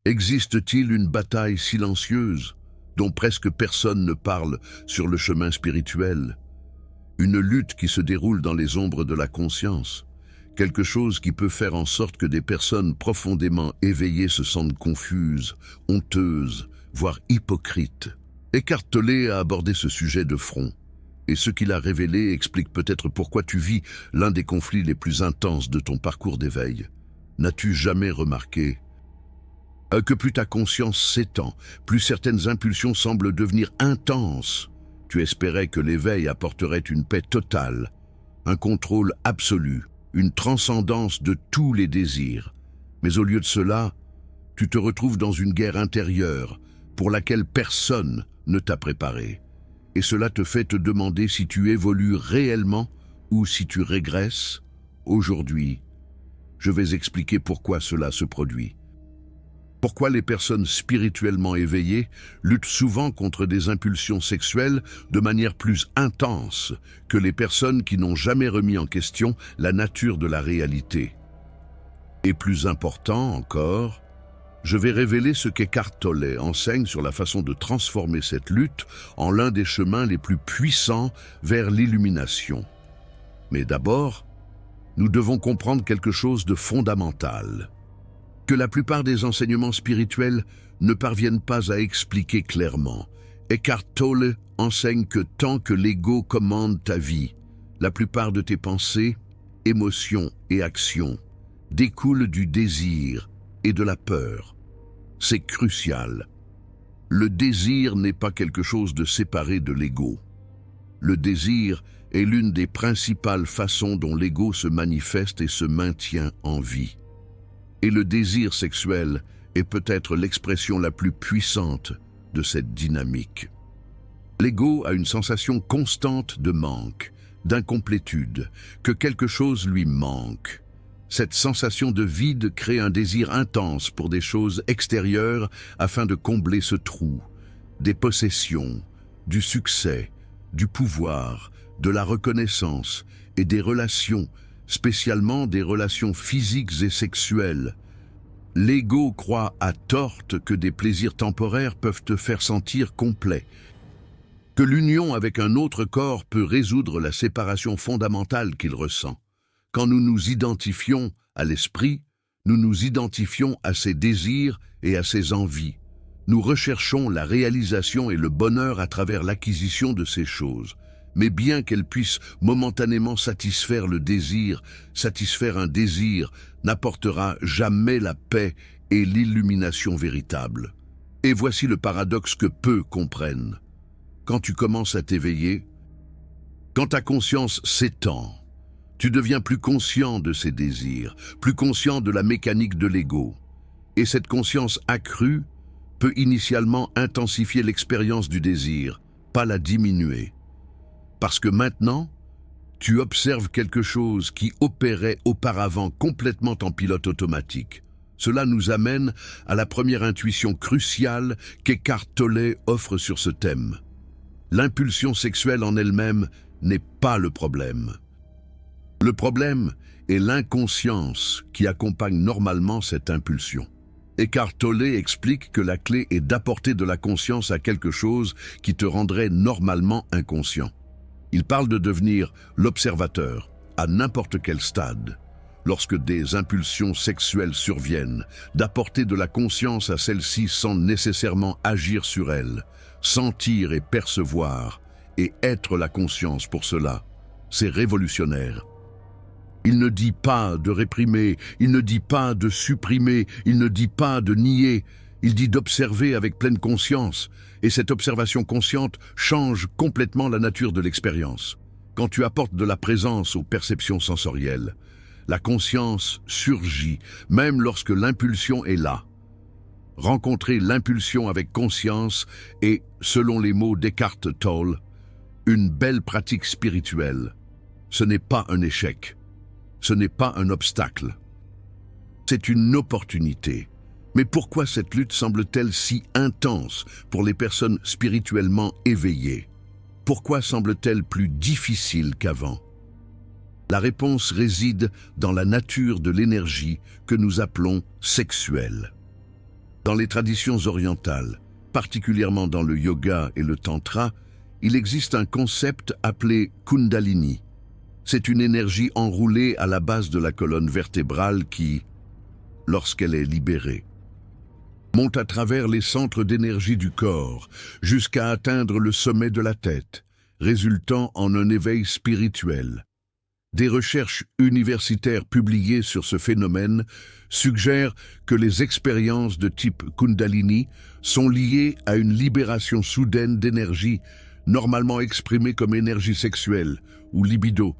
Existe-t-il une bataille silencieuse dont presque personne ne parle sur le chemin spirituel? Une lutte qui se déroule dans les ombres de la conscience, quelque chose qui peut faire en sorte que des personnes profondément éveillées se sentent confuses, honteuses, voire hypocrites. Eckhart Tolle a abordé ce sujet de front, et ce qu'il a révélé explique peut-être pourquoi tu vis l'un des conflits les plus intenses de ton parcours d'éveil. N'as-tu jamais remarqué que plus ta conscience s'étend, plus certaines impulsions semblent devenir intenses? Tu espérais que l'éveil apporterait une paix totale, un contrôle absolu, une transcendance de tous les désirs. Mais au lieu de cela, tu te retrouves dans une guerre intérieure pour laquelle personne ne t'a préparé. Et cela te fait te demander si tu évolues réellement ou si tu régresses. Aujourd'hui, je vais expliquer pourquoi cela se produit. Pourquoi les personnes spirituellement éveillées luttent souvent contre des impulsions sexuelles de manière plus intense que les personnes qui n'ont jamais remis en question la nature de la réalité. Et plus important encore, je vais révéler ce qu'Eckhart Tolle enseigne sur la façon de transformer cette lutte en l'un des chemins les plus puissants vers l'illumination. Mais d'abord, nous devons comprendre quelque chose de fondamental, que la plupart des enseignements spirituels ne parviennent pas à expliquer clairement. Eckhart Tolle enseigne que tant que l'ego commande ta vie, la plupart de tes pensées, émotions et actions découlent du désir et de la peur. C'est crucial. Le désir n'est pas quelque chose de séparé de l'ego. Le désir est l'une des principales façons dont l'ego se manifeste et se maintient en vie. Et le désir sexuel est peut-être l'expression la plus puissante de cette dynamique. L'ego a une sensation constante de manque, d'incomplétude, que quelque chose lui manque. Cette sensation de vide crée un désir intense pour des choses extérieures afin de combler ce trou. Des possessions, du succès, du pouvoir, de la reconnaissance et des relations, spécialement des relations physiques et sexuelles. L'ego croit à tort que des plaisirs temporaires peuvent te faire sentir complet, que l'union avec un autre corps peut résoudre la séparation fondamentale qu'il ressent. Quand nous nous identifions à l'esprit, nous nous identifions à ses désirs et à ses envies. Nous recherchons la réalisation et le bonheur à travers l'acquisition de ces choses. Mais bien qu'elles puissent momentanément satisfaire un désir n'apportera jamais la paix et l'illumination véritable. Et voici le paradoxe que peu comprennent. Quand tu commences à t'éveiller, quand ta conscience s'étend, tu deviens plus conscient de ces désirs, plus conscient de la mécanique de l'ego. Et cette conscience accrue peut initialement intensifier l'expérience du désir, pas la diminuer. Parce que maintenant, tu observes quelque chose qui opérait auparavant complètement en pilote automatique. Cela nous amène à la première intuition cruciale qu'Eckhart Tolle offre sur ce thème. L'impulsion sexuelle en elle-même n'est pas le problème. Le problème est l'inconscience qui accompagne normalement cette impulsion. Eckhart Tolle explique que la clé est d'apporter de la conscience à quelque chose qui te rendrait normalement inconscient. Il parle de devenir l'observateur, à n'importe quel stade. Lorsque des impulsions sexuelles surviennent, d'apporter de la conscience à celles-ci sans nécessairement agir sur elles, sentir et percevoir, et être la conscience pour cela, c'est révolutionnaire. Il ne dit pas de réprimer, il ne dit pas de supprimer, il ne dit pas de nier, il dit d'observer avec pleine conscience, et cette observation consciente change complètement la nature de l'expérience. Quand tu apportes de la présence aux perceptions sensorielles, la conscience surgit, même lorsque l'impulsion est là. Rencontrer l'impulsion avec conscience est, selon les mots d'Eckhart Tolle, une belle pratique spirituelle. Ce n'est pas un échec, ce n'est pas un obstacle. C'est une opportunité. Mais pourquoi cette lutte semble-t-elle si intense pour les personnes spirituellement éveillées? Pourquoi semble-t-elle plus difficile qu'avant? La réponse réside dans la nature de l'énergie que nous appelons sexuelle. Dans les traditions orientales, particulièrement dans le yoga et le tantra, il existe un concept appelé Kundalini. C'est une énergie enroulée à la base de la colonne vertébrale qui, lorsqu'elle est libérée, monte à travers les centres d'énergie du corps jusqu'à atteindre le sommet de la tête, résultant en un éveil spirituel. Des recherches universitaires publiées sur ce phénomène suggèrent que les expériences de type Kundalini sont liées à une libération soudaine d'énergie, normalement exprimée comme énergie sexuelle ou libido.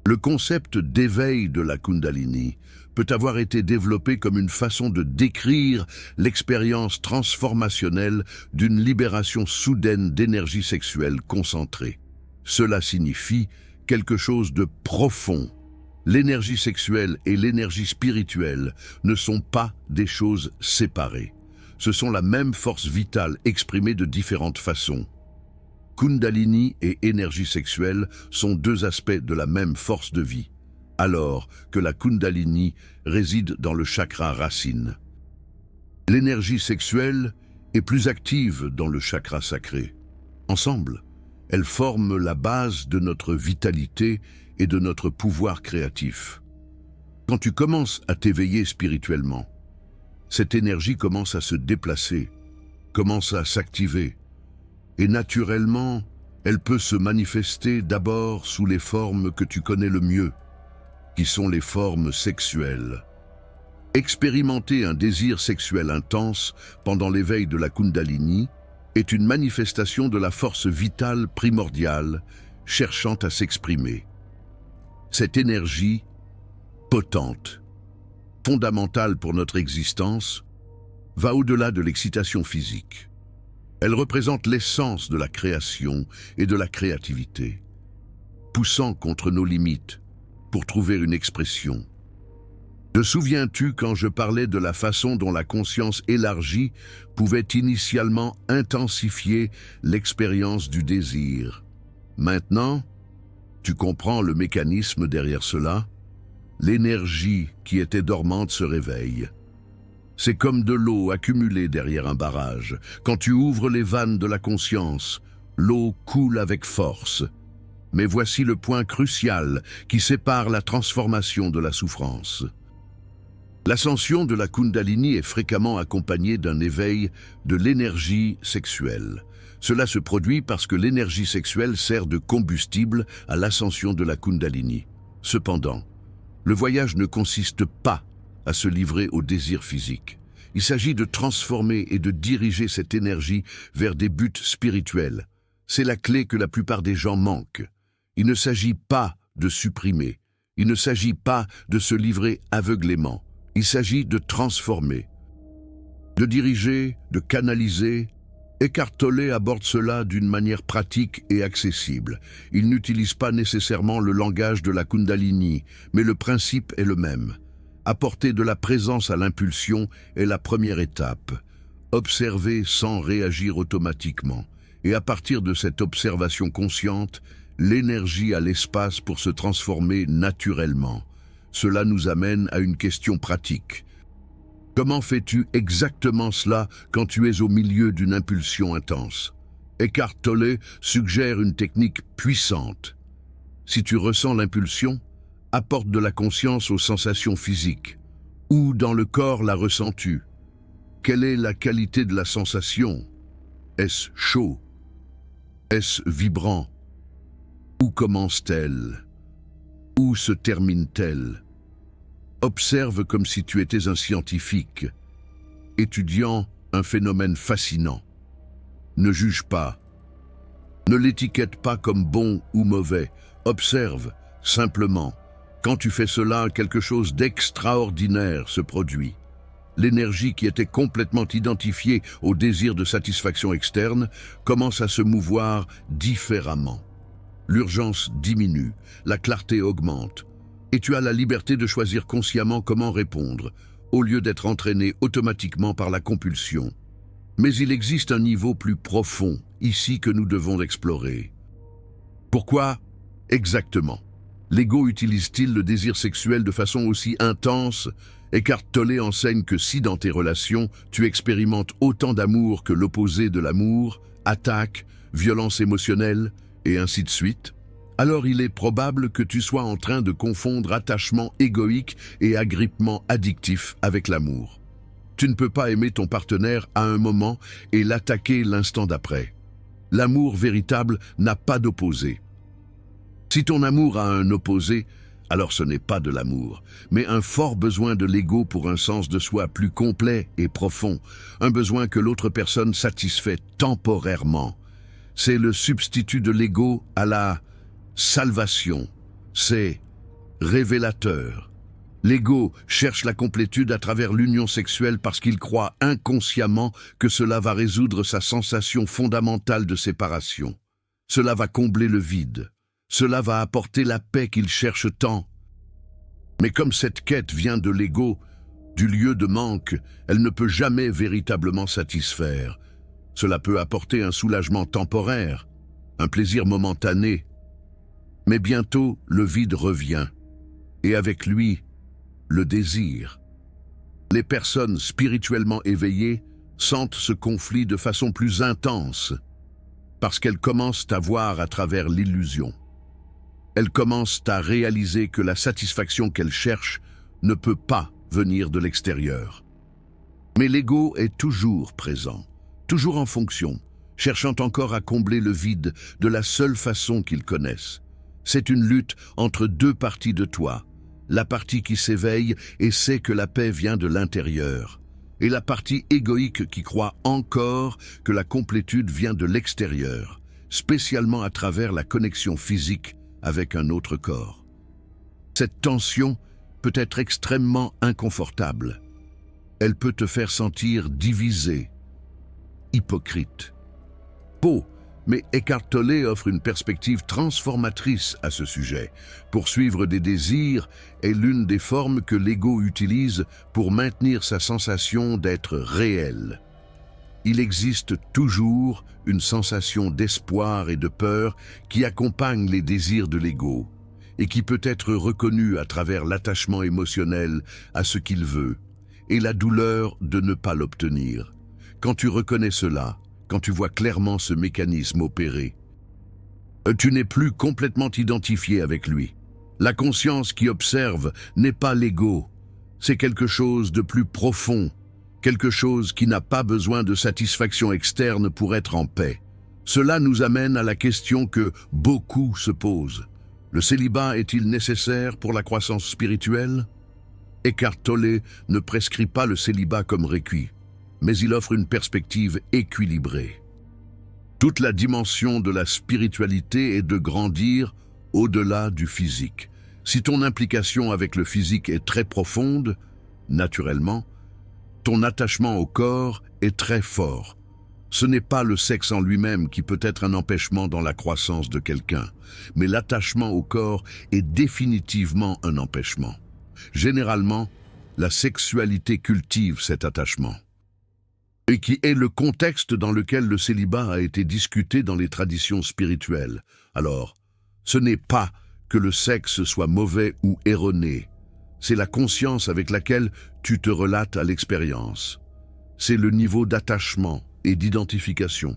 Le concept d'éveil de la Kundalini peut avoir été développé comme une façon de décrire l'expérience transformationnelle d'une libération soudaine d'énergie sexuelle concentrée. Cela signifie quelque chose de profond. L'énergie sexuelle et l'énergie spirituelle ne sont pas des choses séparées. Ce sont la même force vitale exprimée de différentes façons. Kundalini et énergie sexuelle sont deux aspects de la même force de vie, alors que la Kundalini réside dans le chakra racine. L'énergie sexuelle est plus active dans le chakra sacré. Ensemble, elles forment la base de notre vitalité et de notre pouvoir créatif. Quand tu commences à t'éveiller spirituellement, cette énergie commence à se déplacer, commence à s'activer, et naturellement, elle peut se manifester d'abord sous les formes que tu connais le mieux, qui sont les formes sexuelles. Expérimenter un désir sexuel intense pendant l'éveil de la Kundalini est une manifestation de la force vitale primordiale cherchant à s'exprimer. Cette énergie, potente, fondamentale pour notre existence, va au-delà de l'excitation physique. Elle représente l'essence de la création et de la créativité, poussant contre nos limites pour trouver une expression. Te souviens-tu quand je parlais de la façon dont la conscience élargie pouvait initialement intensifier l'expérience du désir? Maintenant, tu comprends le mécanisme derrière cela? L'énergie qui était dormante se réveille. C'est comme de l'eau accumulée derrière un barrage. Quand tu ouvres les vannes de la conscience, l'eau coule avec force. Mais voici le point crucial qui sépare la transformation de la souffrance. L'ascension de la Kundalini est fréquemment accompagnée d'un éveil de l'énergie sexuelle. Cela se produit parce que l'énergie sexuelle sert de combustible à l'ascension de la Kundalini. Cependant, le voyage ne consiste pas à se livrer au désir physique. Il s'agit de transformer et de diriger cette énergie vers des buts spirituels. C'est la clé que la plupart des gens manquent. Il ne s'agit pas de supprimer. Il ne s'agit pas de se livrer aveuglément. Il s'agit de transformer, de diriger, de canaliser. Eckhart Tolle aborde cela d'une manière pratique et accessible. Il n'utilise pas nécessairement le langage de la Kundalini, mais le principe est le même. Apporter de la présence à l'impulsion est la première étape. Observer sans réagir automatiquement. Et à partir de cette observation consciente, l'énergie a l'espace pour se transformer naturellement. Cela nous amène à une question pratique. Comment fais-tu exactement cela quand tu es au milieu d'une impulsion intense? Eckhart Tolle suggère une technique puissante. Si tu ressens l'impulsion, apporte de la conscience aux sensations physiques. Où dans le corps la ressens-tu? Quelle est la qualité de la sensation? Est-ce chaud? Est-ce vibrant? Où commence-t-elle? Où se termine-t-elle? Observe comme si tu étais un scientifique, étudiant un phénomène fascinant. Ne juge pas. Ne l'étiquette pas comme bon ou mauvais. Observe, simplement. Quand tu fais cela, quelque chose d'extraordinaire se produit. L'énergie qui était complètement identifiée au désir de satisfaction externe commence à se mouvoir différemment. L'urgence diminue, la clarté augmente, et tu as la liberté de choisir consciemment comment répondre, au lieu d'être entraîné automatiquement par la compulsion. Mais il existe un niveau plus profond, ici, que nous devons explorer. Pourquoi exactement l'ego utilise-t-il le désir sexuel de façon aussi intense Eckhart Tolle enseigne que si dans tes relations, tu expérimentes autant d'amour que l'opposé de l'amour, attaque, violence émotionnelle, et ainsi de suite, alors il est probable que tu sois en train de confondre attachement égoïque et agrippement addictif avec l'amour. Tu ne peux pas aimer ton partenaire à un moment et l'attaquer l'instant d'après. L'amour véritable n'a pas d'opposé. Si ton amour a un opposé, alors ce n'est pas de l'amour, mais un fort besoin de l'ego pour un sens de soi plus complet et profond, un besoin que l'autre personne satisfait temporairement. C'est le substitut de l'ego à la salvation. C'est révélateur. L'ego cherche la complétude à travers l'union sexuelle parce qu'il croit inconsciemment que cela va résoudre sa sensation fondamentale de séparation. Cela va combler le vide. Cela va apporter la paix qu'il cherche tant. Mais comme cette quête vient de l'ego, du lieu de manque, elle ne peut jamais véritablement satisfaire. Cela peut apporter un soulagement temporaire, un plaisir momentané. Mais bientôt, le vide revient. Et avec lui, le désir. Les personnes spirituellement éveillées sentent ce conflit de façon plus intense, parce qu'elles commencent à voir à travers l'illusion. Elles commencent à réaliser que la satisfaction qu'elles cherchent ne peut pas venir de l'extérieur. Mais l'ego est toujours présent, toujours en fonction, cherchant encore à combler le vide de la seule façon qu'ils connaissent. C'est une lutte entre deux parties de toi, la partie qui s'éveille et sait que la paix vient de l'intérieur, et la partie égoïque qui croit encore que la complétude vient de l'extérieur, spécialement à travers la connexion physique avec un autre corps. Cette tension peut être extrêmement inconfortable. Elle peut te faire sentir divisé, hypocrite. Mais Eckhart Tolle offre une perspective transformatrice à ce sujet. Poursuivre des désirs est l'une des formes que l'ego utilise pour maintenir sa sensation d'être réel. Il existe toujours une sensation d'espoir et de peur qui accompagne les désirs de l'ego et qui peut être reconnue à travers l'attachement émotionnel à ce qu'il veut et la douleur de ne pas l'obtenir. Quand tu reconnais cela, quand tu vois clairement ce mécanisme opérer, tu n'es plus complètement identifié avec lui. La conscience qui observe n'est pas l'ego, c'est quelque chose de plus profond, quelque chose qui n'a pas besoin de satisfaction externe pour être en paix. Cela nous amène à la question que beaucoup se posent. Le célibat est-il nécessaire pour la croissance spirituelle? Eckhart Tolle ne prescrit pas le célibat comme récuit, mais il offre une perspective équilibrée. Toute la dimension de la spiritualité est de grandir au-delà du physique. Si ton implication avec le physique est très profonde, naturellement, ton attachement au corps est très fort. Ce n'est pas le sexe en lui-même qui peut être un empêchement dans la croissance de quelqu'un, mais l'attachement au corps est définitivement un empêchement. Généralement, la sexualité cultive cet attachement, et qui est le contexte dans lequel le célibat a été discuté dans les traditions spirituelles. Alors, ce n'est pas que le sexe soit mauvais ou erroné, c'est la conscience avec laquelle tu te relates à l'expérience. C'est le niveau d'attachement et d'identification.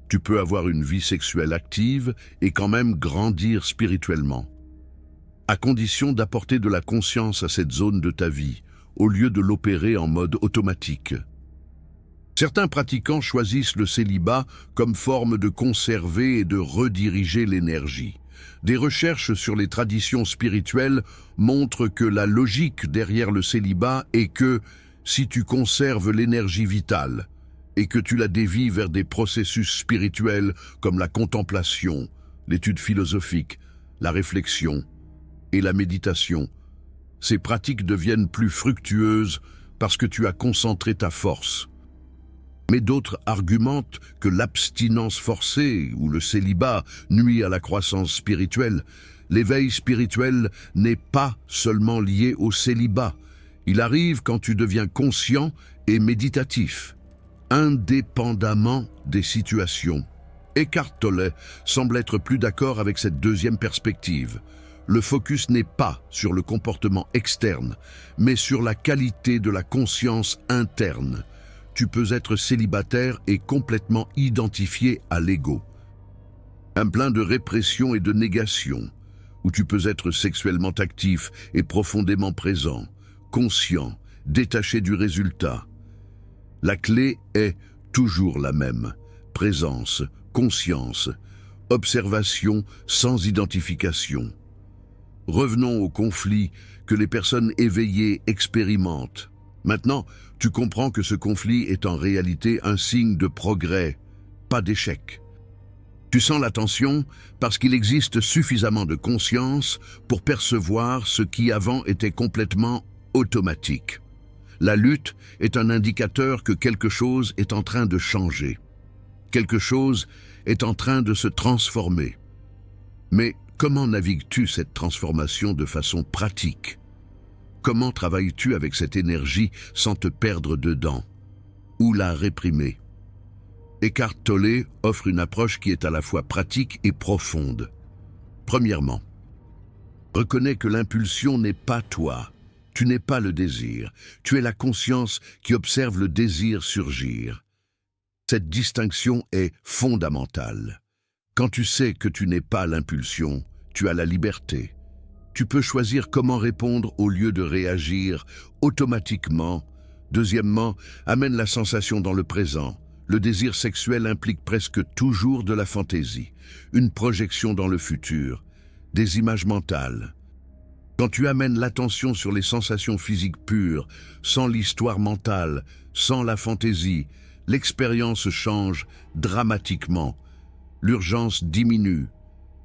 Tu peux avoir une vie sexuelle active et quand même grandir spirituellement, à condition d'apporter de la conscience à cette zone de ta vie, au lieu de l'opérer en mode automatique. Certains pratiquants choisissent le célibat comme forme de conserver et de rediriger l'énergie. Des recherches sur les traditions spirituelles montrent que la logique derrière le célibat est que si tu conserves l'énergie vitale et que tu la dévies vers des processus spirituels comme la contemplation, l'étude philosophique, la réflexion et la méditation, ces pratiques deviennent plus fructueuses parce que tu as concentré ta force. Mais d'autres argumentent que l'abstinence forcée ou le célibat nuit à la croissance spirituelle. L'éveil spirituel n'est pas seulement lié au célibat. Il arrive quand tu deviens conscient et méditatif, indépendamment des situations. Eckhart Tolle semble être plus d'accord avec cette deuxième perspective. le focus n'est pas sur le comportement externe, mais sur la qualité de la conscience interne. Tu peux être célibataire et complètement identifié à l'ego. Un plein de répression et de négation, où tu peux être sexuellement actif et profondément présent, conscient, détaché du résultat. La clé est toujours la même: présence, conscience, observation sans identification. Revenons au conflit que les personnes éveillées expérimentent. Maintenant, tu comprends que ce conflit est en réalité un signe de progrès, pas d'échec. Tu sens la tension parce qu'il existe suffisamment de conscience pour percevoir ce qui avant était complètement automatique. La lutte est un indicateur que quelque chose est en train de changer. Quelque chose est en train de se transformer. Mais comment navigues-tu cette transformation de façon pratique? Comment travailles-tu avec cette énergie sans te perdre dedans? Ou la réprimer? Eckhart Tolle offre une approche qui est à la fois pratique et profonde. Premièrement, reconnais que l'impulsion n'est pas toi. Tu n'es pas le désir. Tu es la conscience qui observe le désir surgir. Cette distinction est fondamentale. Quand tu sais que tu n'es pas l'impulsion, tu as la liberté. Tu peux choisir comment répondre au lieu de réagir automatiquement. Deuxièmement, amène la sensation dans le présent. Le désir sexuel implique presque toujours de la fantaisie, une projection dans le futur, des images mentales. Quand tu amènes l'attention sur les sensations physiques pures, sans l'histoire mentale, sans la fantaisie, l'expérience change dramatiquement. L'urgence diminue.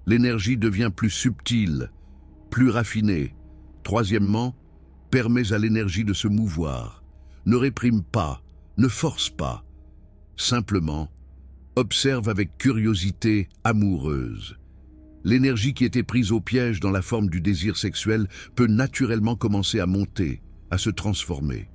L'énergie devient plus subtile, plus raffinée. Troisièmement, permets à l'énergie de se mouvoir. Ne réprime pas, ne force pas. Simplement, observe avec curiosité amoureuse. L'énergie qui était prise au piège dans la forme du désir sexuel peut naturellement commencer à monter, à se transformer,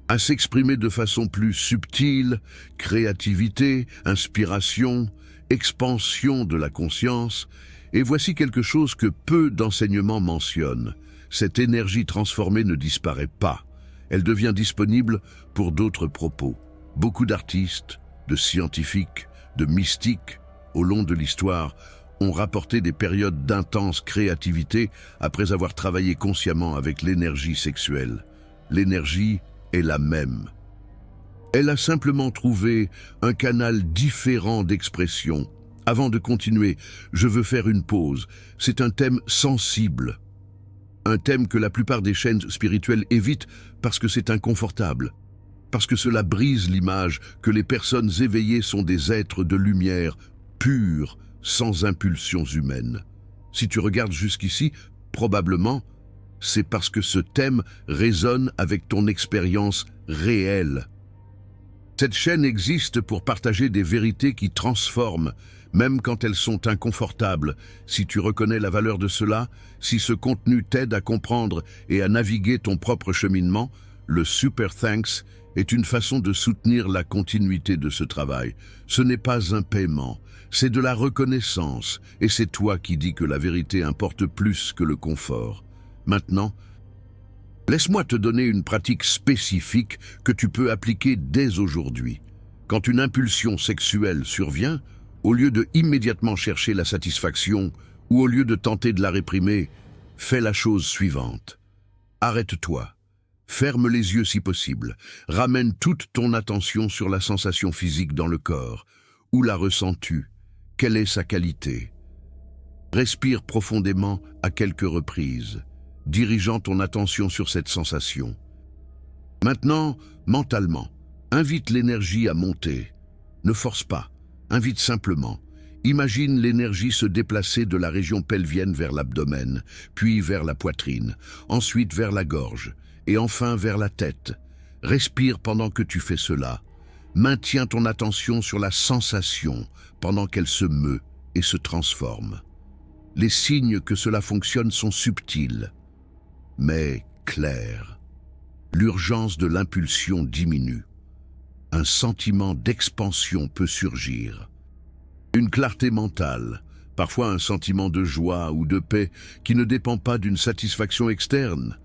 à s'exprimer de façon plus subtile: créativité, inspiration, expansion de la conscience. Et voici quelque chose que peu d'enseignements mentionnent: cette énergie transformée ne disparaît pas, elle devient disponible pour d'autres propos. Beaucoup d'artistes, de scientifiques, de mystiques, au long de l'histoire, ont rapporté des périodes d'intense créativité après avoir travaillé consciemment avec l'énergie sexuelle. L'énergie est la même. Elle a simplement trouvé un canal différent d'expression. Avant de continuer, je veux faire une pause. C'est un thème sensible. Un thème que la plupart des chaînes spirituelles évitent parce que c'est inconfortable. Parce que cela brise l'image que les personnes éveillées sont des êtres de lumière, purs, sans impulsions humaines. Si tu regardes jusqu'ici, probablement, c'est parce que ce thème résonne avec ton expérience réelle. Cette chaîne existe pour partager des vérités qui transforment, même quand elles sont inconfortables. Si tu reconnais la valeur de cela, si ce contenu t'aide à comprendre et à naviguer ton propre cheminement, le Super Thanks est une façon de soutenir la continuité de ce travail. Ce n'est pas un paiement, c'est de la reconnaissance, et c'est toi qui dis que la vérité importe plus que le confort. Maintenant, laisse-moi te donner une pratique spécifique que tu peux appliquer dès aujourd'hui. Quand une impulsion sexuelle survient, au lieu de immédiatement chercher la satisfaction ou au lieu de tenter de la réprimer, fais la chose suivante. Arrête-toi. Ferme les yeux si possible. Ramène toute ton attention sur la sensation physique dans le corps. Où la ressens-tu? Quelle est sa qualité? Respire profondément à quelques reprises, dirigeant ton attention sur cette sensation. Maintenant, mentalement, invite l'énergie à monter. Ne force pas, invite simplement. Imagine l'énergie se déplacer de la région pelvienne vers l'abdomen, puis vers la poitrine, ensuite vers la gorge, et enfin vers la tête. Respire pendant que tu fais cela. Maintiens ton attention sur la sensation pendant qu'elle se meut et se transforme. Les signes que cela fonctionne sont subtils, mais clairs. L'urgence de l'impulsion diminue. Un sentiment d'expansion peut surgir. Une clarté mentale, parfois un sentiment de joie ou de paix qui ne dépend pas d'une satisfaction externe.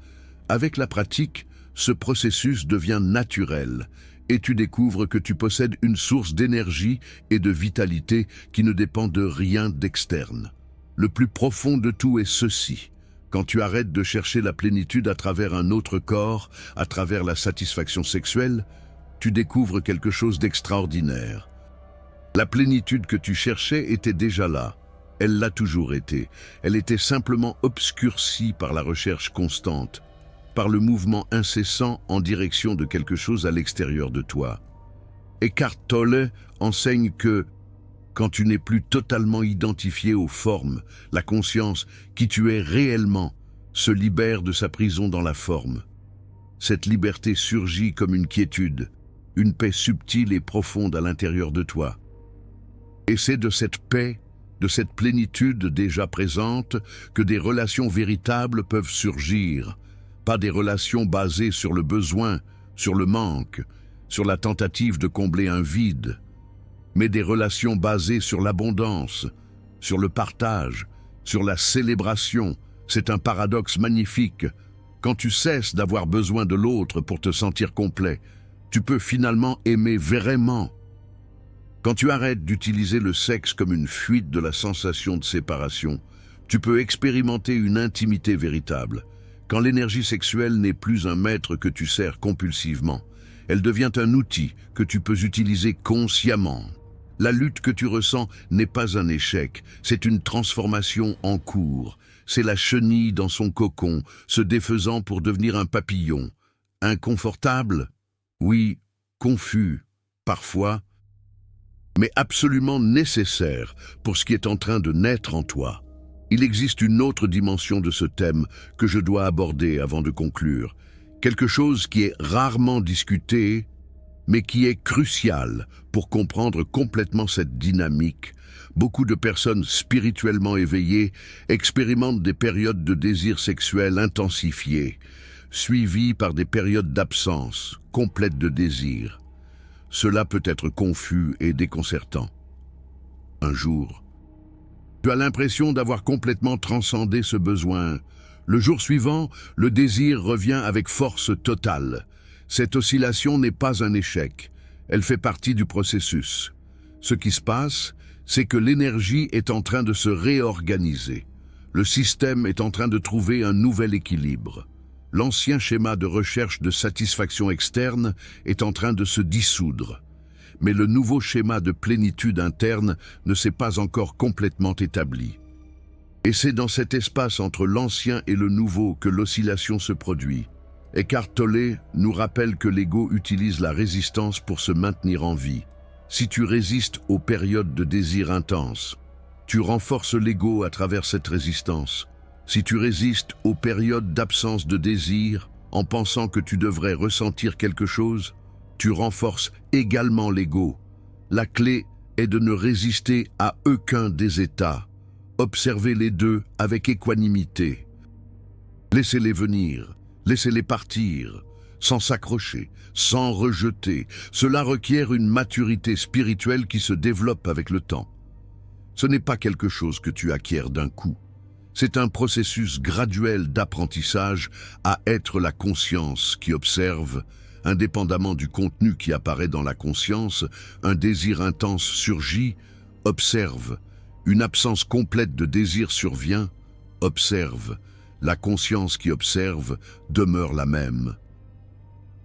Avec la pratique, ce processus devient naturel et tu découvres que tu possèdes une source d'énergie et de vitalité qui ne dépend de rien d'externe. Le plus profond de tout est ceci: quand tu arrêtes de chercher la plénitude à travers un autre corps, à travers la satisfaction sexuelle, tu découvres quelque chose d'extraordinaire. La plénitude que tu cherchais était déjà là. Elle l'a toujours été. Elle était simplement obscurcie par la recherche constante, par le mouvement incessant en direction de quelque chose à l'extérieur de toi. Eckhart Tolle enseigne que quand tu n'es plus totalement identifié aux formes, la conscience, qui tu es réellement, se libère de sa prison dans la forme. Cette liberté surgit comme une quiétude, une paix subtile et profonde à l'intérieur de toi. Et c'est de cette paix, de cette plénitude déjà présente, que des relations véritables peuvent surgir. Pas des relations basées sur le besoin, sur le manque, sur la tentative de combler un vide, mais des relations basées sur l'abondance, sur le partage, sur la célébration. C'est un paradoxe magnifique. Quand tu cesses d'avoir besoin de l'autre pour te sentir complet, tu peux finalement aimer vraiment. Quand tu arrêtes d'utiliser le sexe comme une fuite de la sensation de séparation, tu peux expérimenter une intimité véritable. Quand l'énergie sexuelle n'est plus un maître que tu sers compulsivement, elle devient un outil que tu peux utiliser consciemment. La lutte que tu ressens n'est pas un échec, c'est une transformation en cours. C'est la chenille dans son cocon, se défaisant pour devenir un papillon. Inconfortable? Oui, confus, parfois, mais absolument nécessaire pour ce qui est en train de naître en toi. Il existe une autre dimension de ce thème que je dois aborder avant de conclure. Quelque chose qui est rarement discuté, mais qui est crucial pour comprendre complètement cette dynamique. Beaucoup de personnes spirituellement éveillées expérimentent des périodes de désir sexuel intensifiées, suivies par des périodes d'absence complète de désir. Cela peut être confus et déconcertant. Un jour, tu as l'impression d'avoir complètement transcendé ce besoin. Le jour suivant, le désir revient avec force totale. Cette oscillation n'est pas un échec, elle fait partie du processus. Ce qui se passe, c'est que l'énergie est en train de se réorganiser. Le système est en train de trouver un nouvel équilibre. L'ancien schéma de recherche de satisfaction externe est en train de se dissoudre. Mais le nouveau schéma de plénitude interne ne s'est pas encore complètement établi. Et c'est dans cet espace entre l'ancien et le nouveau que l'oscillation se produit. Eckhart Tolle nous rappelle que l'ego utilise la résistance pour se maintenir en vie. Si tu résistes aux périodes de désir intense, tu renforces l'ego à travers cette résistance. Si tu résistes aux périodes d'absence de désir, en pensant que tu devrais ressentir quelque chose, tu renforces également l'ego. La clé est de ne résister à aucun des états. Observez les deux avec équanimité. Laissez-les venir, laissez-les partir, sans s'accrocher, sans rejeter. Cela requiert une maturité spirituelle qui se développe avec le temps. Ce n'est pas quelque chose que tu acquiers d'un coup. C'est un processus graduel d'apprentissage à être la conscience qui observe. Indépendamment du contenu qui apparaît dans la conscience, un désir intense surgit, observe. Une absence complète de désir survient, observe. La conscience qui observe demeure la même.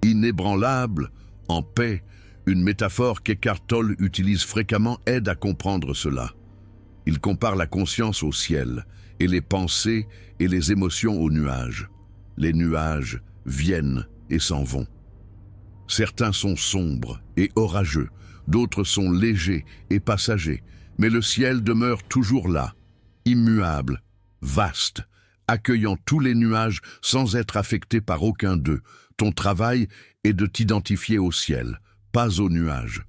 Inébranlable, en paix, une métaphore qu'Eckhart Tolle utilise fréquemment aide à comprendre cela. Il compare la conscience au ciel et les pensées et les émotions aux nuages. Les nuages viennent et s'en vont. Certains sont sombres et orageux, d'autres sont légers et passagers, mais le ciel demeure toujours là, immuable, vaste, accueillant tous les nuages sans être affecté par aucun d'eux. Ton travail est de t'identifier au ciel, pas aux nuages.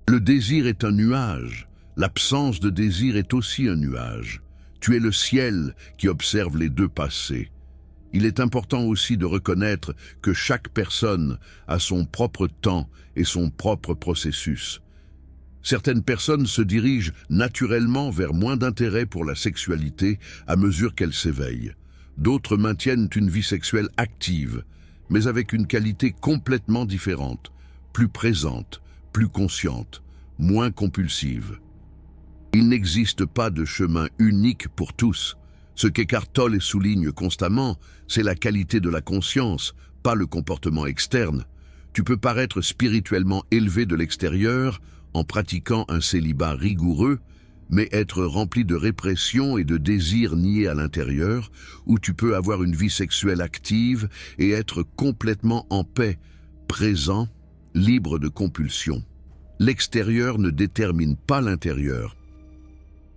Le désir est un nuage, l'absence de désir est aussi un nuage. Tu es le ciel qui observe les deux passés. Il est important aussi de reconnaître que chaque personne a son propre temps et son propre processus. Certaines personnes se dirigent naturellement vers moins d'intérêt pour la sexualité à mesure qu'elles s'éveillent. D'autres maintiennent une vie sexuelle active, mais avec une qualité complètement différente, plus présente, plus consciente, moins compulsive. Il n'existe pas de chemin unique pour tous. Ce qu'Eckhart Tolle souligne constamment, c'est la qualité de la conscience, pas le comportement externe. Tu peux paraître spirituellement élevé de l'extérieur en pratiquant un célibat rigoureux, mais être rempli de répression et de désirs niés à l'intérieur, ou tu peux avoir une vie sexuelle active et être complètement en paix, présent, libre de compulsion. L'extérieur ne détermine pas l'intérieur.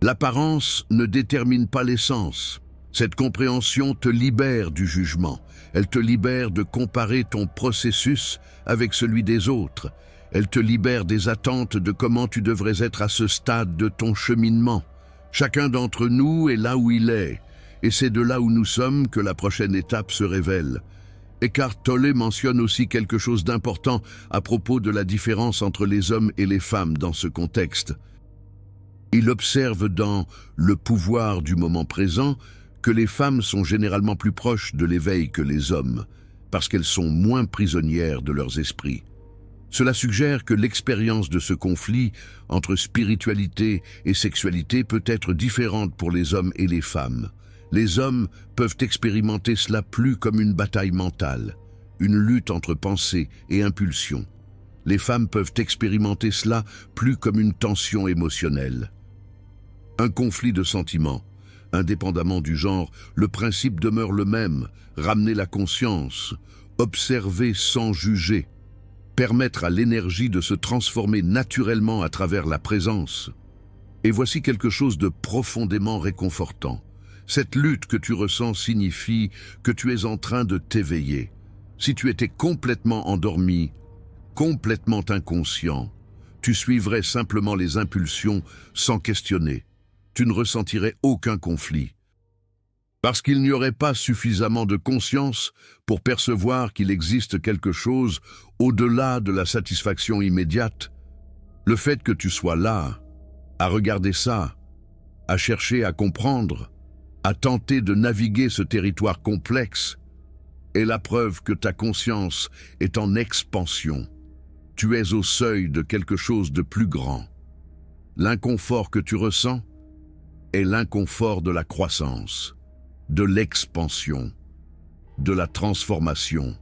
L'apparence ne détermine pas l'essence. Cette compréhension te libère du jugement. Elle te libère de comparer ton processus avec celui des autres. Elle te libère des attentes de comment tu devrais être à ce stade de ton cheminement. Chacun d'entre nous est là où il est, et c'est de là où nous sommes que la prochaine étape se révèle. Eckhart Tolle mentionne aussi quelque chose d'important à propos de la différence entre les hommes et les femmes dans ce contexte. Il observe dans le pouvoir du moment présent que les femmes sont généralement plus proches de l'éveil que les hommes, parce qu'elles sont moins prisonnières de leurs esprits. Cela suggère que l'expérience de ce conflit entre spiritualité et sexualité peut être différente pour les hommes et les femmes. Les hommes peuvent expérimenter cela plus comme une bataille mentale, une lutte entre pensée et impulsion. Les femmes peuvent expérimenter cela plus comme une tension émotionnelle. Un conflit de sentiments. Indépendamment du genre, le principe demeure le même, ramener la conscience, observer sans juger, permettre à l'énergie de se transformer naturellement à travers la présence. Et voici quelque chose de profondément réconfortant. Cette lutte que tu ressens signifie que tu es en train de t'éveiller. Si tu étais complètement endormi, complètement inconscient, tu suivrais simplement les impulsions sans questionner. Tu ne ressentirais aucun conflit. Parce qu'il n'y aurait pas suffisamment de conscience pour percevoir qu'il existe quelque chose au-delà de la satisfaction immédiate. Le fait que tu sois là, à regarder ça, à chercher à comprendre, à tenter de naviguer ce territoire complexe, est la preuve que ta conscience est en expansion. Tu es au seuil de quelque chose de plus grand. L'inconfort que tu ressens est l'inconfort de la croissance, de l'expansion, de la transformation.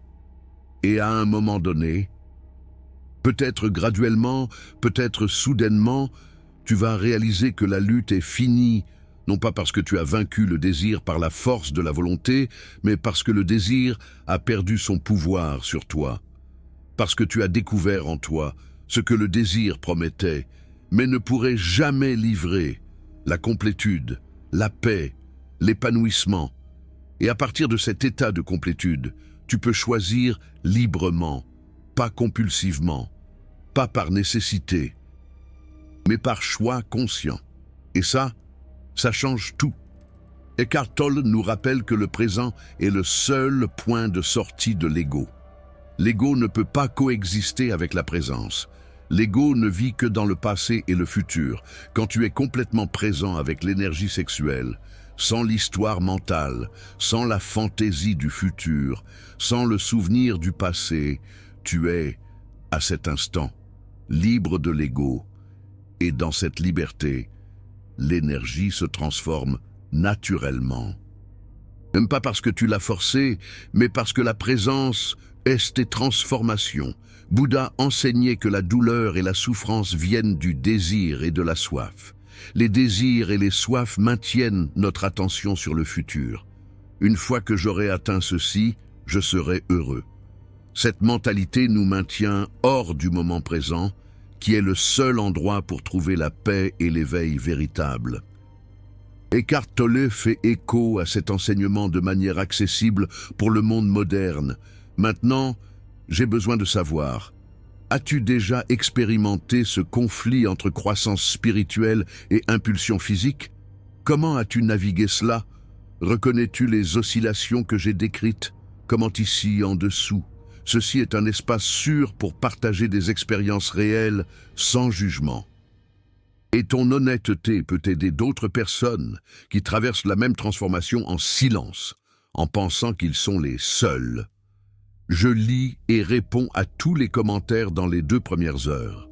Et à un moment donné, peut-être graduellement, peut-être soudainement, tu vas réaliser que la lutte est finie, non pas parce que tu as vaincu le désir par la force de la volonté, mais parce que le désir a perdu son pouvoir sur toi. Parce que tu as découvert en toi ce que le désir promettait, mais ne pourrait jamais livrer, la complétude, la paix, l'épanouissement. Et à partir de cet état de complétude, tu peux choisir librement, pas compulsivement, pas par nécessité, mais par choix conscient. Et ça change tout. Eckhart Tolle nous rappelle que le présent est le seul point de sortie de l'ego. L'ego ne peut pas coexister avec la présence. L'ego ne vit que dans le passé et le futur. Quand tu es complètement présent avec l'énergie sexuelle, sans l'histoire mentale, sans la fantaisie du futur, sans le souvenir du passé, tu es, à cet instant, libre de l'ego. Et dans cette liberté, l'énergie se transforme naturellement. Même pas parce que tu l'as forcé, mais parce que la présence est tes transformations. Bouddha enseignait que la douleur et la souffrance viennent du désir et de la soif. Les désirs et les soifs maintiennent notre attention sur le futur. Une fois que j'aurai atteint ceci, je serai heureux. Cette mentalité nous maintient hors du moment présent, qui est le seul endroit pour trouver la paix et l'éveil véritable. Eckhart Tolle fait écho à cet enseignement de manière accessible pour le monde moderne. Maintenant, j'ai besoin de savoir, as-tu déjà expérimenté ce conflit entre croissance spirituelle et impulsion physique? Comment as-tu navigué cela? Reconnais-tu les oscillations que j'ai décrites? Comment ici, en dessous? Ceci est un espace sûr pour partager des expériences réelles, sans jugement. Et ton honnêteté peut aider d'autres personnes qui traversent la même transformation en silence, en pensant qu'ils sont les seuls. Je lis et réponds à tous les commentaires dans les 2 premières heures.